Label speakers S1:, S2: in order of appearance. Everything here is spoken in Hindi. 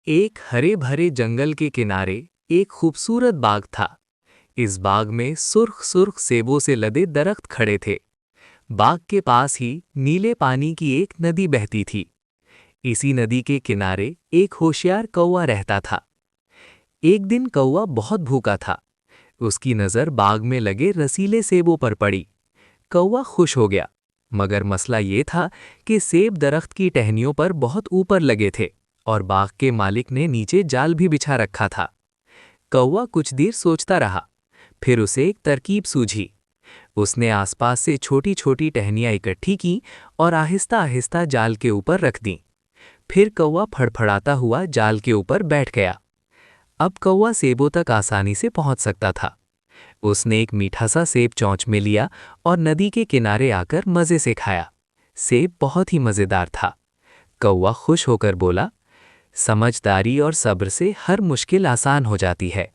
S1: एक हरे भरे जंगल के किनारे एक खूबसूरत बाग था। इस बाग में सुर्ख सुर्ख सेबों से लदे दरख्त खड़े थे। बाग के पास ही नीले पानी की एक नदी बहती थी। इसी नदी के किनारे एक होशियार कौवा रहता था। एक दिन कौवा बहुत भूखा था। उसकी नज़र बाग में लगे रसीले सेबों पर पड़ी। कौवा खुश हो गया, मगर मसला ये था कि सेब दरख्त की टहनियों पर बहुत ऊपर लगे थे और बाग के मालिक ने नीचे जाल भी बिछा रखा था। कौवा कुछ देर सोचता रहा, फिर उसे एक तरकीब सूझी। उसने आसपास से छोटी छोटी टहनियां इकट्ठी की और आहिस्ता आहिस्ता जाल के ऊपर रख दीं। फिर कौवा फड़फड़ाता हुआ जाल के ऊपर बैठ गया। अब कौवा सेबों तक आसानी से पहुंच सकता था। उसने एक मीठा सा सेब चोंच में लिया और नदी के किनारे आकर मज़े से खाया। सेब बहुत ही मज़ेदार था। कौवा खुश होकर बोला, समझदारी और सब्र से हर मुश्किल आसान हो जाती है।